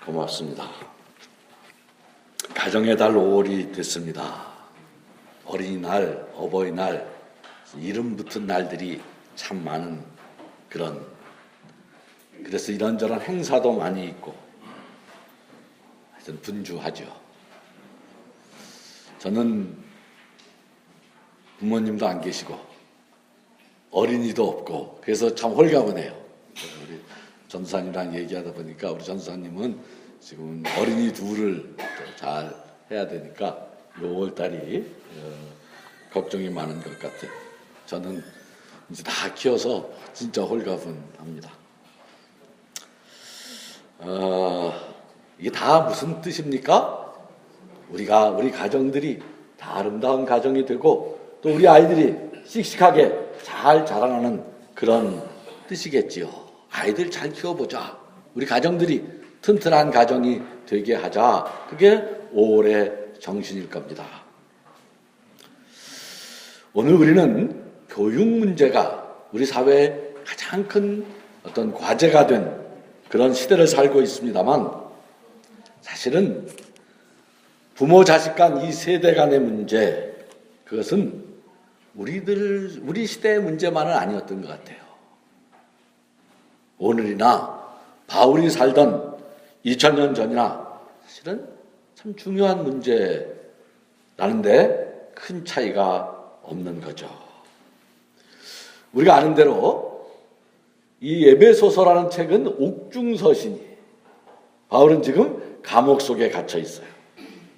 고맙습니다. 가정의 달 5월이 됐습니다. 어린이날, 어버이날, 이름 붙은 날들이 참 많은 그래서 이런저런 행사도 많이 있고 하여튼 분주하죠. 저는 부모님도 안 계시고 어린이도 없고 그래서 참 홀가분해요. 우리 전도사님이랑 얘기하다 보니까 우리 전도사님은 지금 어린이 둘을 잘 해야 되니까 5월달이 걱정이 많은 것 같아요. 저는 이제 다 키워서 진짜 홀가분합니다. 이게 다 무슨 뜻입니까? 우리 가정들이 다 아름다운 가정이 되고 또 우리 아이들이 씩씩하게 잘 자라나는 그런 뜻이겠지요. 아이들 잘 키워보자. 우리 가정들이 튼튼한 가정이 되게 하자. 그게 5월의 정신일 겁니다. 오늘 우리는 교육 문제가 우리 사회의 가장 큰 어떤 과제가 된 그런 시대를 살고 있습니다만 사실은 부모 자식 간 이 세대 간의 문제 그것은 우리 시대의 문제만은 아니었던 것 같아요. 오늘이나 바울이 살던 2000년 전이나 사실은 참 중요한 문제라는데 큰 차이가 없는 거죠. 우리가 아는 대로 이 에베소서라는 책은 옥중서신이 바울은 지금 감옥 속에 갇혀 있어요.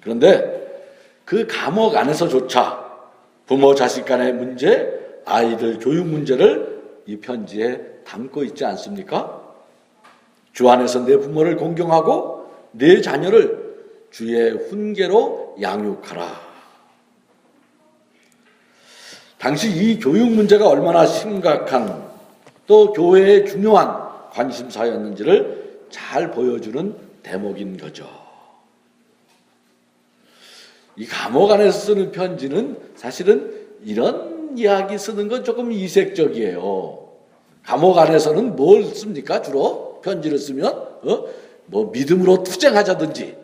그런데 그 감옥 안에서조차 부모 자식 간의 문제, 아이들 교육 문제를 이 편지에 담고 있지 않습니까? 주 안에서 내 부모를 공경하고 내 자녀를 주의 훈계로 양육하라. 당시 이 교육 문제가 얼마나 심각한 또 교회의 중요한 관심사였는지를 잘 보여주는 대목인 거죠. 이 감옥 안에서 쓰는 편지는 사실은 이런 이야기 쓰는 건 조금 이색적이에요. 감옥 안에서는 뭘 씁니까? 주로 편지를 쓰면 뭐 믿음으로 투쟁하자든지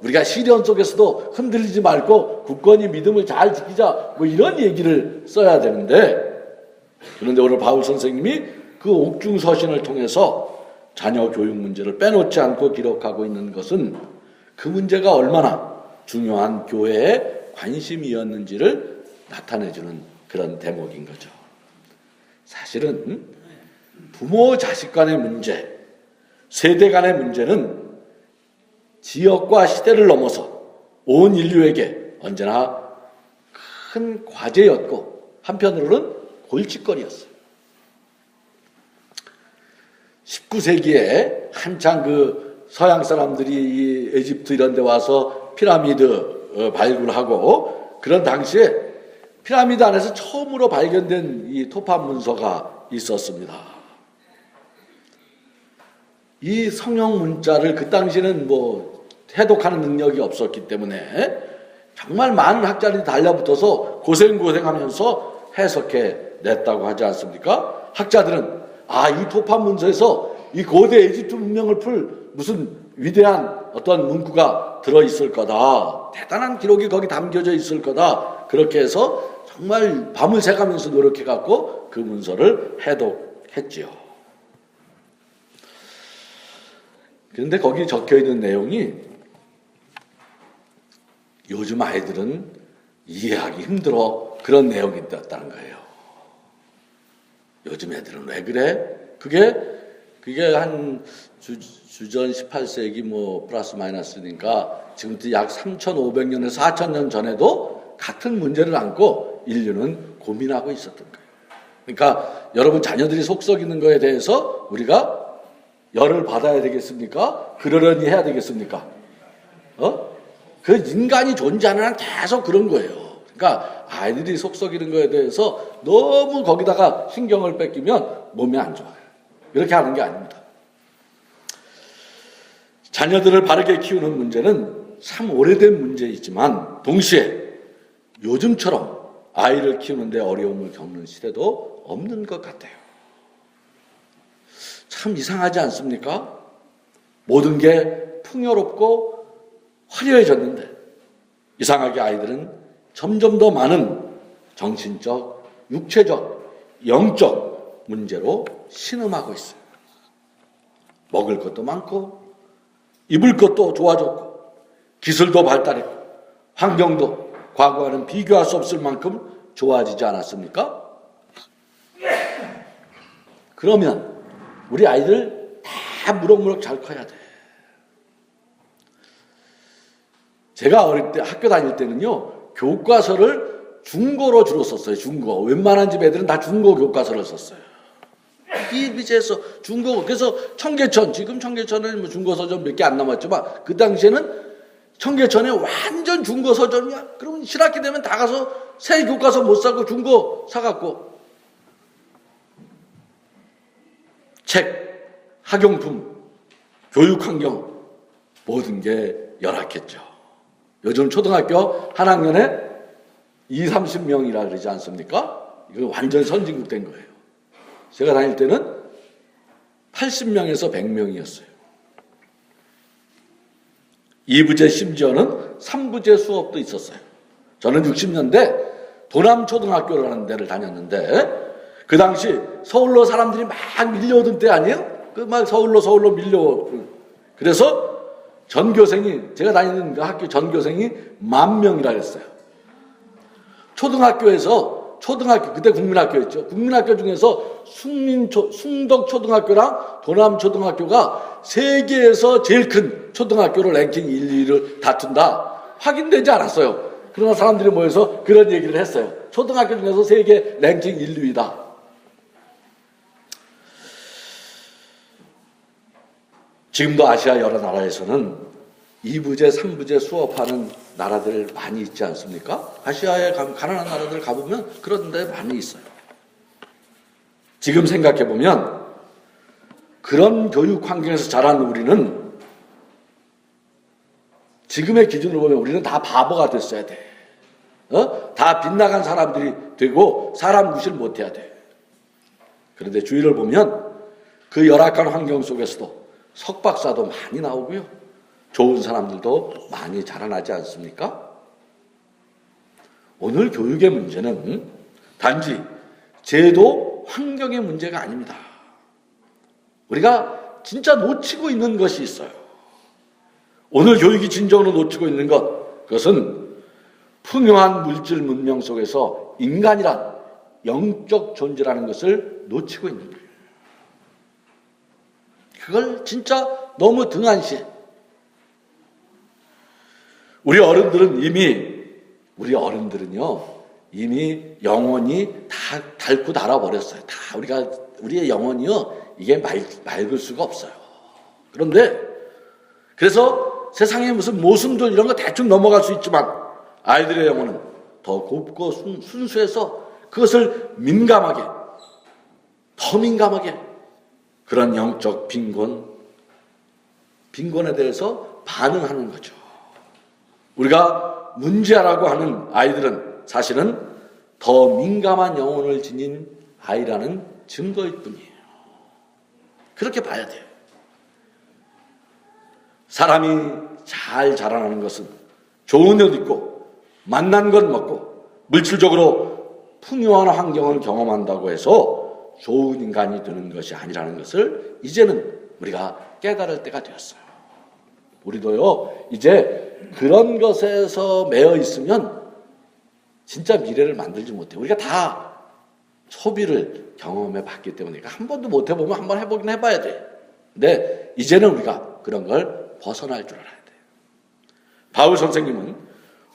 우리가 시련 속에서도 흔들리지 말고 굳건히 믿음을 잘 지키자 뭐 이런 얘기를 써야 되는데 그런데 오늘 바울 선생님이 그 옥중서신을 통해서 자녀 교육 문제를 빼놓지 않고 기록하고 있는 것은 그 문제가 얼마나 중요한 교회의 관심이었는지를 나타내주는 그런 대목인 거죠. 사실은 부모 자식 간의 문제, 세대 간의 문제는 지역과 시대를 넘어서 온 인류에게 언제나 큰 과제였고 한편으로는 골칫거리였어요. 19세기에 한창 그 서양 사람들이 이 에집트 이런 데 와서 피라미드 발굴하고 그런 당시에 피라미드 안에서 처음으로 발견된 이 토판 문서가 있었습니다. 이 성형 문자를 그 당시에는 뭐 해독하는 능력이 없었기 때문에 정말 많은 학자들이 달라붙어서 고생하면서 해석해 냈다고 하지 않습니까? 학자들은 이 토판 문서에서 이 고대 에집트 문명을 풀 무슨 위대한 어떤 문구가 들어있을 거다. 대단한 기록이 거기 담겨져 있을 거다. 그렇게 해서 정말 밤을 새가면서 노력해갖고 그 문서를 해독했지요. 그런데 거기 적혀있는 내용이 요즘 아이들은 이해하기 힘들어 그런 내용이었다는 거예요. 요즘 애들은 왜 그래? 그게 한 주전 18세기 뭐 플러스 마이너스니까 지금부터 약 3,500년에서 4,000년 전에도 같은 문제를 안고 인류는 고민하고 있었던 거예요. 그러니까 여러분 자녀들이 속 썩이는 거에 대해서 우리가 열을 받아야 되겠습니까? 그러려니 해야 되겠습니까? 그 인간이 존재하는 한 계속 그런 거예요. 그러니까 아이들이 속 썩이는 거에 대해서 너무 거기다가 신경을 뺏기면 몸에 안 좋아요. 이렇게 하는 게 아닙니다. 자녀들을 바르게 키우는 문제는 참 오래된 문제이지만 동시에 요즘처럼 아이를 키우는데 어려움을 겪는 시대도 없는 것 같아요. 참 이상하지 않습니까? 모든 게 풍요롭고 화려해졌는데 이상하게 아이들은 점점 더 많은 정신적, 육체적, 영적 문제로 신음하고 있어요. 먹을 것도 많고 입을 것도 좋아졌고 기술도 발달했고 환경도 과거와는 비교할 수 없을 만큼 좋아지지 않았습니까? 그러면 우리 아이들 다 무럭무럭 잘 커야 돼. 제가 어릴 때 학교 다닐 때는요, 교과서를 중고로 주로 썼어요. 중고. 웬만한 집 애들은 다 중고 교과서를 썼어요. EBJ에서 중고. 그래서 청계천, 지금 청계천은 뭐 중고 서점 몇 개 안 남았지만 그 당시에는 청계천에 완전 중고 서점이야. 그러면 신학기 되면 다 가서 새 교과서 못 사고 중고 사갖고 책, 학용품, 교육환경 모든 게 열악했죠. 요즘 초등학교 한 학년에 20-30명이라 그러지 않습니까? 이거 완전 선진국 된 거예요. 제가 다닐 때는 80명에서 100명이었어요. 2부제 심지어는 3부제 수업도 있었어요. 저는 60년대 도남초등학교라는 데를 다녔는데 그 당시 서울로 사람들이 막 밀려오던 때 아니에요? 그 막 서울로 밀려. 그래서 전교생이 제가 다니는 그 학교 전교생이 10,000명이라 그랬어요. 초등학교에서 그때 국민학교였죠. 국민학교 중에서 숭덕초등학교랑 도남초등학교가 세계에서 제일 큰 초등학교를 랭킹 1, 2위를 다툰다. 확인되지 않았어요. 그러나 사람들이 모여서 그런 얘기를 했어요. 초등학교 중에서 세계 랭킹 1, 2위다. 지금도 아시아 여러 나라에서는 2부제, 3부제 수업하는 나라들 많이 있지 않습니까? 아시아에 가난한 나라들 가보면 그런 데 많이 있어요. 지금 생각해보면 그런 교육 환경에서 자란 우리는 지금의 기준으로 보면 우리는 다 바보가 됐어야 돼. 다 빗나간 사람들이 되고 사람 무시를 못해야 돼. 그런데 주위를 보면 그 열악한 환경 속에서도 석박사도 많이 나오고요. 좋은 사람들도 많이 자라나지 않습니까? 오늘 교육의 문제는 단지 제도, 환경의 문제가 아닙니다. 우리가 진짜 놓치고 있는 것이 있어요. 오늘 교육이 진정으로 놓치고 있는 것, 그것은 풍요한 물질 문명 속에서 인간이란 영적 존재라는 것을 놓치고 있는 거예요. 그걸 진짜 너무 등한시해. 우리 어른들은요, 이미 영혼이 다 닳고 닳아버렸어요. 다 우리의 영혼이요, 이게 맑을 수가 없어요. 그래서 세상에 무슨 모순들 이런 거 대충 넘어갈 수 있지만 아이들의 영혼은 더 곱고 순수해서 그것을 더 민감하게 그런 영적 빈곤에 대해서 반응하는 거죠. 우리가 문제라고 하는 아이들은 사실은 더 민감한 영혼을 지닌 아이라는 증거일 뿐이에요. 그렇게 봐야 돼요. 사람이 잘 자라나는 것은 좋은 옷 입고 맛난 것 먹고 물질적으로 풍요한 환경을 경험한다고 해서 좋은 인간이 되는 것이 아니라는 것을 이제는 우리가 깨달을 때가 되었어요. 우리도요, 이제 그런 것에서 매여 있으면 진짜 미래를 만들지 못해요. 우리가 다 소비를 경험해 봤기 때문에 한 번도 못 해보면 한 번 해보긴 해봐야 돼. 근데 이제는 우리가 그런 걸 벗어날 줄 알아야 돼. 바울 선생님은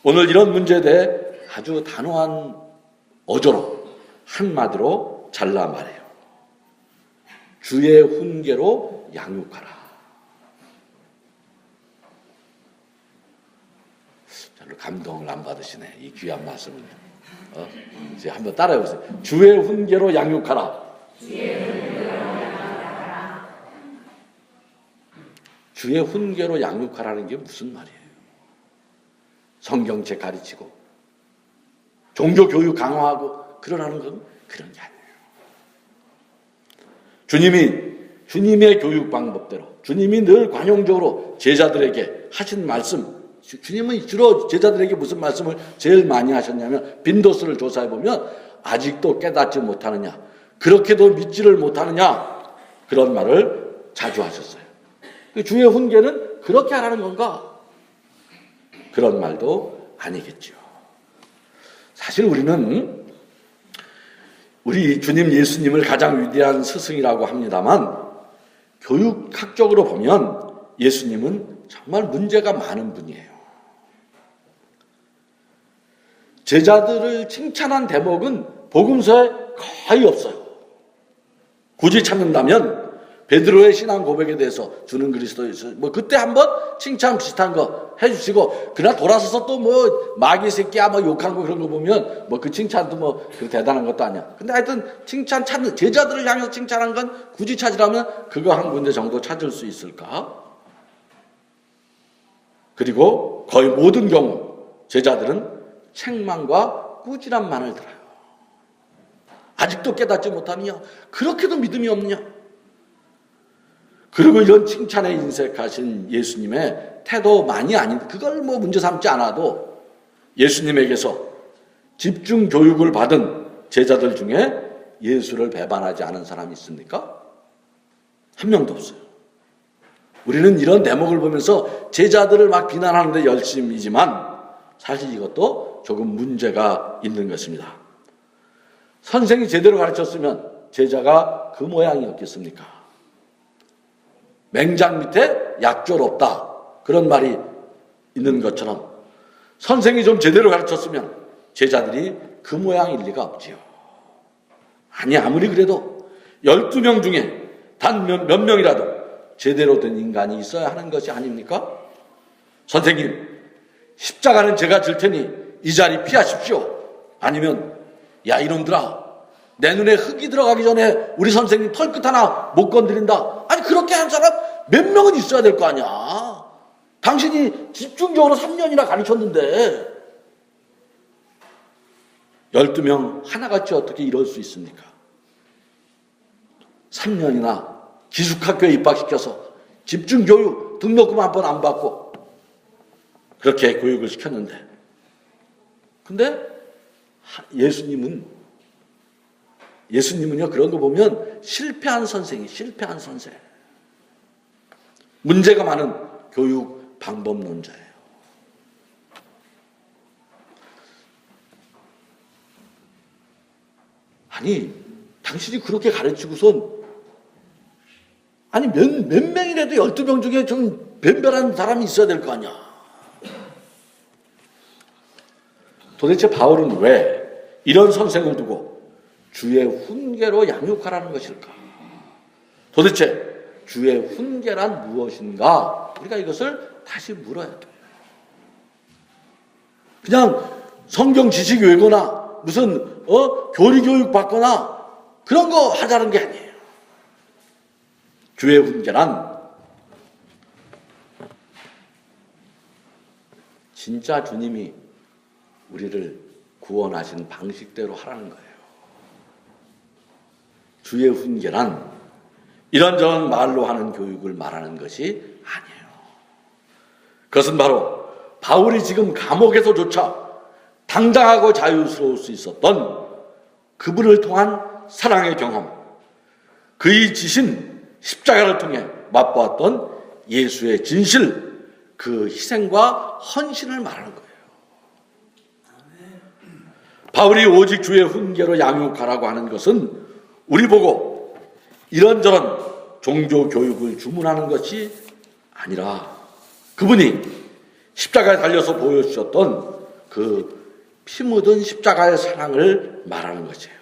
오늘 이런 문제에 대해 아주 단호한 어조로 한마디로 잘라 말해요. 주의 훈계로 양육하라. 별로 감동을 안 받으시네. 이 귀한 말씀을. 이제 한번 따라해보세요. 주의 훈계로 양육하라. 주의 훈계로 양육하라는 게 무슨 말이에요? 성경책 가르치고 종교교육 강화하고 그러라는 건 그런 게 아니에요. 주님이 주님의 교육 방법대로 주님이 늘 관용적으로 제자들에게 하신 말씀, 주님은 주로 제자들에게 무슨 말씀을 제일 많이 하셨냐면 빈도수를 조사해 보면 아직도 깨닫지 못하느냐, 그렇게도 믿지를 못하느냐, 그런 말을 자주 하셨어요. 주의 훈계는 그렇게 하라는 건가? 그런 말도 아니겠죠. 사실 우리는 우리 주님 예수님을 가장 위대한 스승이라고 합니다만 교육학적으로 보면 예수님은 정말 문제가 많은 분이에요. 제자들을 칭찬한 대목은 복음서에 거의 없어요. 굳이 찾는다면 베드로의 신앙 고백에 대해서 주는 그리스도에서 뭐 그때 한번 칭찬 비슷한 거 해주시고, 그러나 돌아서서 또 뭐 마귀 새끼야 뭐 욕한 거 그런 거 보면 뭐 그 칭찬도 뭐 그 대단한 것도 아니야. 근데 하여튼 칭찬 찾는, 제자들을 향해서 칭찬한 건 굳이 찾으라면 그거 한 군데 정도 찾을 수 있을까? 그리고 거의 모든 경우 제자들은 책망과 꾸지람만을 들어요. 아직도 깨닫지 못하느냐? 그렇게도 믿음이 없느냐? 그리고 이런 칭찬에 인색하신 예수님의 태도만이 아닌, 그걸 뭐 문제 삼지 않아도 예수님에게서 집중 교육을 받은 제자들 중에 예수를 배반하지 않은 사람이 있습니까? 한 명도 없어요. 우리는 이런 대목을 보면서 제자들을 막 비난하는데 열심이지만 사실 이것도 조금 문제가 있는 것입니다. 선생이 제대로 가르쳤으면 제자가 그 모양이었겠습니까? 맹장 밑에 약졸 없다, 그런 말이 있는 것처럼 선생이 좀 제대로 가르쳤으면 제자들이 그 모양일 리가 없지요. 아니, 아무리 그래도 12명 중에 단 몇 명이라도 제대로 된 인간이 있어야 하는 것이 아닙니까? 선생님, 십자가는 제가 질 테니 이 자리 피하십시오. 아니면 야 이놈들아, 내 눈에 흙이 들어가기 전에 우리 선생님 털끝 하나 못 건드린다. 아니, 그렇게 한 사람 몇 명은 있어야 될 거 아니야. 당신이 집중적으로 3년이나 가르쳤는데 12명 하나같이 어떻게 이럴 수 있습니까? 3년이나 기숙학교에 입학시켜서 집중교육 등록금 한 번 안 받고 그렇게 교육을 시켰는데, 근데 예수님은요, 그런 거 보면 실패한 선생. 문제가 많은 교육 방법론자예요. 아니, 당신이 그렇게 가르치고선, 아니, 몇 명이라도 12명 중에 좀 변별한 사람이 있어야 될 거 아니야. 도대체 바울은 왜 이런 선생을 두고 주의 훈계로 양육하라는 것일까? 도대체 주의 훈계란 무엇인가? 우리가 이것을 다시 물어야 돼요. 그냥 성경 지식 외거나 무슨 교리 교육 받거나 그런 거 하자는 게 아니에요. 주의 훈계란 진짜 주님이 우리를 구원하신 방식대로 하라는 거예요. 주의 훈계란 이런저런 말로 하는 교육을 말하는 것이 아니에요. 그것은 바로 바울이 지금 감옥에서조차 당당하고 자유스러울 수 있었던 그분을 통한 사랑의 경험, 그의 지신 십자가를 통해 맛보았던 예수의 진실, 그 희생과 헌신을 말하는 거예요. 바울이 오직 주의 훈계로 양육하라고 하는 것은 우리 보고 이런저런 종교 교육을 주문하는 것이 아니라 그분이 십자가에 달려서 보여주셨던 그 피 묻은 십자가의 사랑을 말하는 것이에요.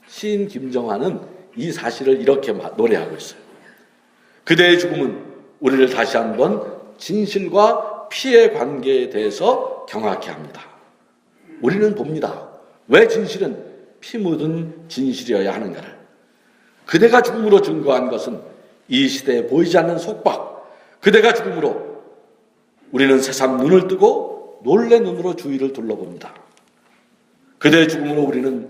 시인 김정환은 이 사실을 이렇게 노래하고 있어요. 그대의 죽음은 우리를 다시 한번 진실과 피의 관계에 대해서 경악해 합니다. 우리는 봅니다. 왜 진실은 피 묻은 진실이어야 하는가를. 그대가 죽음으로 증거한 것은 이 시대에 보이지 않는 속박, 그대가 죽음으로 우리는 새삼 눈을 뜨고 놀래 눈으로 주위를 둘러봅니다. 그대의 죽음으로 우리는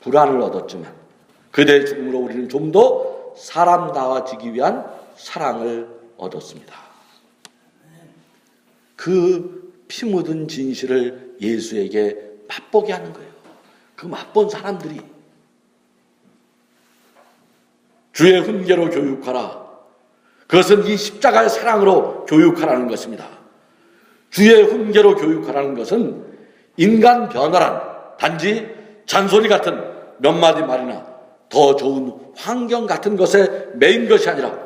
불안을 얻었지만 그대의 죽음으로 우리는 좀 더 사람다워지기 위한 사랑을 얻었습니다. 그 피 묻은 진실을 예수에게 맛보게 하는 거예요. 그 맛본 사람들이 주의 훈계로 교육하라. 그것은 이 십자가의 사랑으로 교육하라는 것입니다. 주의 훈계로 교육하라는 것은 인간 변화란 단지 잔소리 같은 몇 마디 말이나 더 좋은 환경 같은 것에 매인 것이 아니라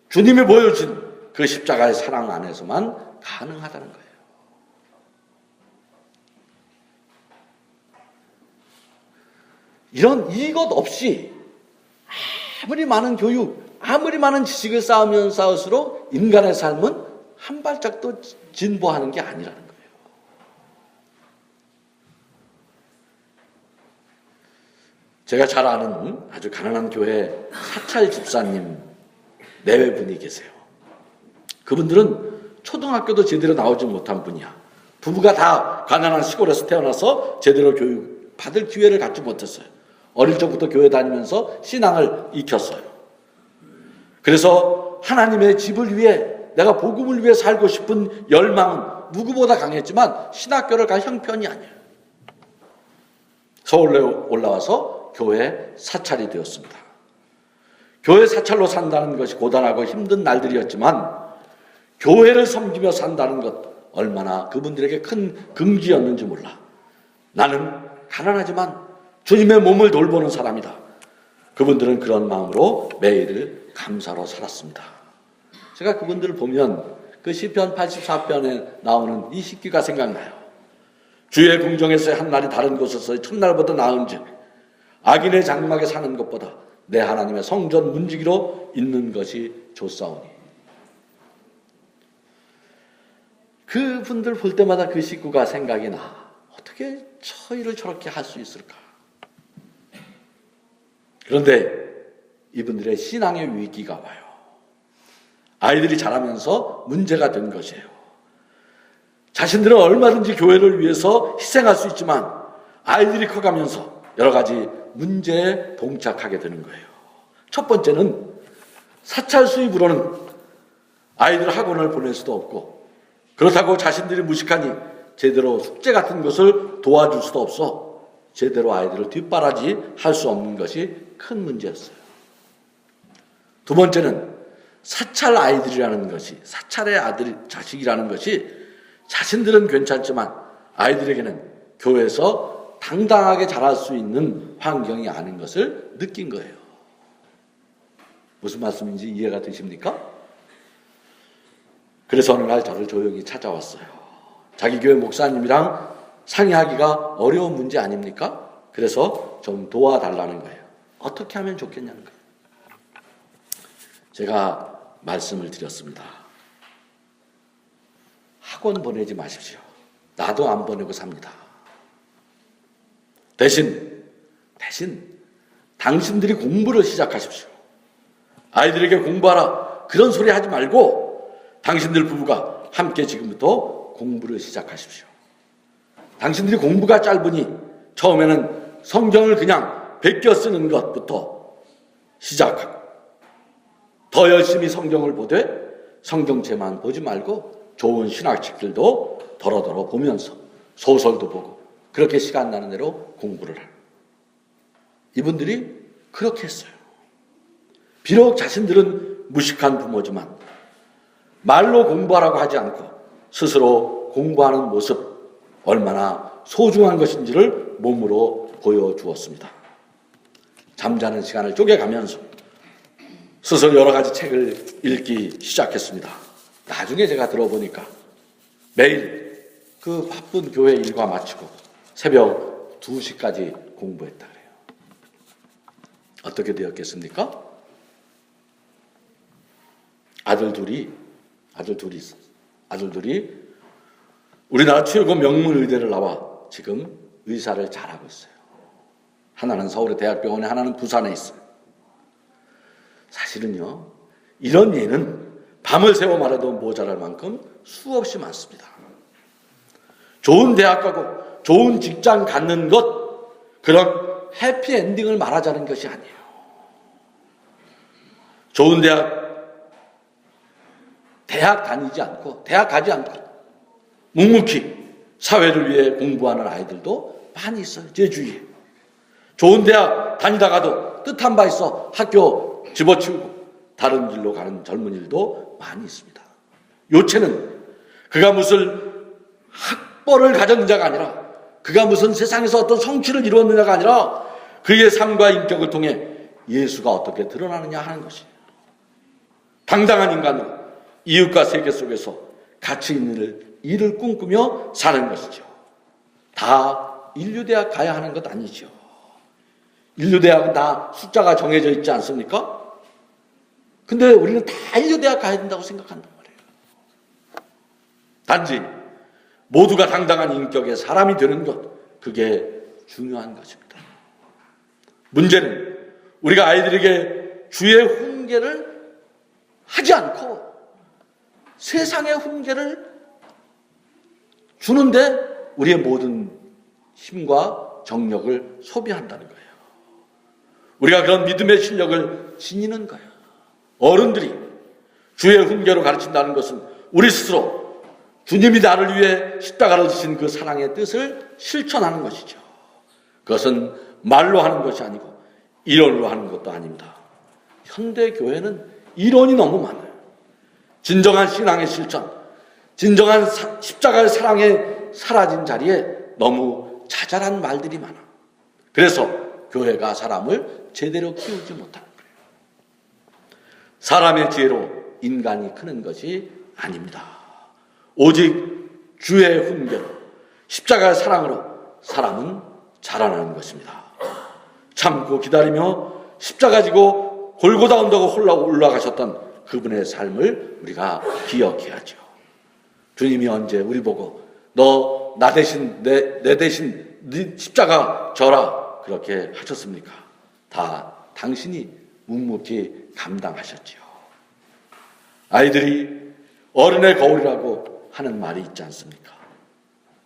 주님이 보여준 그 십자가의 사랑 안에서만 가능하다는 거예요. 이것 없이 아무리 많은 교육, 아무리 많은 지식을 쌓으면 쌓을수록 인간의 삶은 한 발짝도 진보하는 게 아니라는 거예요. 제가 잘 아는 아주 가난한 교회 사찰 집사님 내외분이 계세요. 그분들은 초등학교도 제대로 나오지 못한 분이야. 부부가 다 가난한 시골에서 태어나서 제대로 교육 받을 기회를 갖지 못했어요. 어릴 적부터 교회 다니면서 신앙을 익혔어요. 그래서 하나님의 집을 위해, 내가 복음을 위해 살고 싶은 열망은 누구보다 강했지만 신학교를 갈 형편이 아니에요. 서울에 올라와서 교회 사찰이 되었습니다. 교회 사찰로 산다는 것이 고단하고 힘든 날들이었지만 교회를 섬기며 산다는 것 얼마나 그분들에게 큰 긍지였는지 몰라. 나는 가난하지만 주님의 몸을 돌보는 사람이다. 그분들은 그런 마음으로 매일을 감사로 살았습니다. 제가 그분들을 보면 그 시편 84편에 나오는 이 시기가 생각나요. 주의 궁정에서의 한 날이 다른 곳에서의 첫날보다 나은즉 악인의 장막에 사는 것보다 내 하나님의 성전 문지기로 있는 것이 좋사오니. 그분들 볼 때마다 그 식구가 생각이 나. 어떻게 저 일을 저렇게 할 수 있을까? 그런데 이분들의 신앙의 위기가 와요. 아이들이 자라면서 문제가 된 것이에요. 자신들은 얼마든지 교회를 위해서 희생할 수 있지만 아이들이 커가면서 여러 가지 문제에 봉착하게 되는 거예요. 첫 번째는 사찰 수입으로는 아이들 학원을 보낼 수도 없고, 그렇다고 자신들이 무식하니 제대로 숙제 같은 것을 도와줄 수도 없어 제대로 아이들을 뒷바라지 할 수 없는 것이 큰 문제였어요. 두 번째는 사찰 아이들이라는 것이, 사찰의 자식이라는 것이 자신들은 괜찮지만 아이들에게는 교회에서 당당하게 자랄 수 있는 환경이 아닌 것을 느낀 거예요. 무슨 말씀인지 이해가 되십니까? 그래서 어느 날 저를 조용히 찾아왔어요. 자기 교회 목사님이랑 상의하기가 어려운 문제 아닙니까? 그래서 좀 도와달라는 거예요. 어떻게 하면 좋겠냐는 거예요. 제가 말씀을 드렸습니다. 학원 보내지 마십시오. 나도 안 보내고 삽니다. 대신 당신들이 공부를 시작하십시오. 아이들에게 공부하라 그런 소리 하지 말고 당신들 부부가 함께 지금부터 공부를 시작하십시오. 당신들이 공부가 짧으니 처음에는 성경을 그냥 베껴 쓰는 것부터 시작하고, 더 열심히 성경을 보되 성경책만 보지 말고 좋은 신학책들도 더러더러 보면서 소설도 보고 그렇게 시간 나는 대로 공부를 하는. 이분들이 그렇게 했어요. 비록 자신들은 무식한 부모지만 말로 공부하라고 하지 않고 스스로 공부하는 모습 얼마나 소중한 것인지를 몸으로 보여주었습니다. 잠자는 시간을 쪼개가면서 스스로 여러 가지 책을 읽기 시작했습니다. 나중에 제가 들어보니까 매일 그 바쁜 교회 일과 마치고 새벽 2시까지 공부했다 그래요. 어떻게 되었겠습니까? 아들들이 우리나라 최고 명문 의대를 나와 지금 의사를 잘하고 있어요. 하나는 서울의 대학병원에, 하나는 부산에 있어요. 사실은요, 이런 예는 밤을 새워 말해도 모자랄 만큼 수없이 많습니다. 좋은 대학 가고 좋은 직장 갖는 것, 그런 해피엔딩을 말하자는 것이 아니에요. 좋은 대학 다니지 않고, 대학 가지 않고 묵묵히 사회를 위해 공부하는 아이들도 많이 있어요. 제 주위에. 좋은 대학 다니다가도 뜻한 바 있어 학교 집어치우고 다른 길로 가는 젊은이들도 많이 있습니다. 요체는 그가 무슨 학벌을 가졌는 자가 아니라, 그가 무슨 세상에서 어떤 성취를 이루었느냐가 아니라 그의 삶과 인격을 통해 예수가 어떻게 드러나느냐 하는 것이에요. 당당한 인간으로 이웃과 세계 속에서 가치 있는 일을 꿈꾸며 사는 것이죠. 다 인류대학 가야 하는 것 아니죠. 인류대학은 다 숫자가 정해져 있지 않습니까? 근데 우리는 다 인류대학 가야 된다고 생각한단 말이에요. 단지 모두가 당당한 인격의 사람이 되는 것, 그게 중요한 것입니다. 문제는 우리가 아이들에게 주의 훈계를 하지 않고 세상의 훈계를 주는데 우리의 모든 힘과 정력을 소비한다는 거예요. 우리가 그런 믿음의 실력을 지니는 거예요. 어른들이 주의 훈계로 가르친다는 것은 우리 스스로 주님이 나를 위해 십자가를 지신 그 사랑의 뜻을 실천하는 것이죠. 그것은 말로 하는 것이 아니고 이론으로 하는 것도 아닙니다. 현대 교회는 이론이 너무 많아요. 진정한 신앙의 실천, 진정한 십자가의 사랑에 사라진 자리에 너무 자잘한 말들이 많아. 그래서 교회가 사람을 제대로 키우지 못하는 거예요. 사람의 지혜로 인간이 크는 것이 아닙니다. 오직 주의 훈계로, 십자가의 사랑으로 사람은 자라나는 것입니다. 참고 기다리며 십자가 지고 골고다 언덕을 올라가셨던 그분의 삶을 우리가 기억해야죠. 주님이 언제 우리 보고 너 나 대신 내 대신 네 십자가 져라 그렇게 하셨습니까? 다 당신이 묵묵히 감당하셨지요. 아이들이 어른의 거울이라고 하는 말이 있지 않습니까?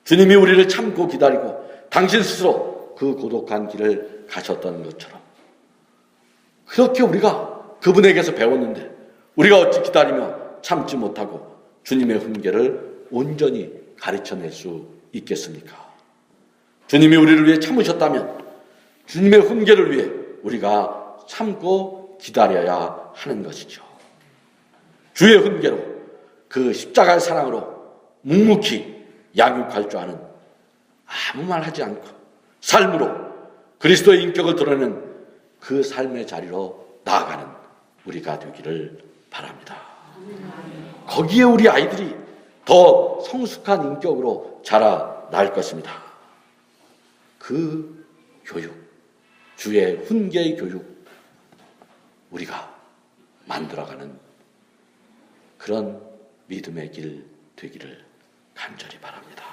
주님이 우리를 참고 기다리고 당신 스스로 그 고독한 길을 가셨던 것처럼 그렇게 우리가 그분에게서 배웠는데 우리가 어찌 기다리며 참지 못하고 주님의 훈계를 온전히 가르쳐낼 수 있겠습니까? 주님이 우리를 위해 참으셨다면 주님의 훈계를 위해 우리가 참고 기다려야 하는 것이죠. 주의 훈계로, 그 십자가의 사랑으로 묵묵히 양육할 줄 아는, 아무 말 하지 않고 삶으로 그리스도의 인격을 드러내는 그 삶의 자리로 나아가는 우리가 되기를 바랍니다. 거기에 우리 아이들이 더 성숙한 인격으로 자라날 것입니다. 그 교육, 주의 훈계의 교육, 우리가 만들어가는 그런 믿음의 길 되기를 간절히 바랍니다.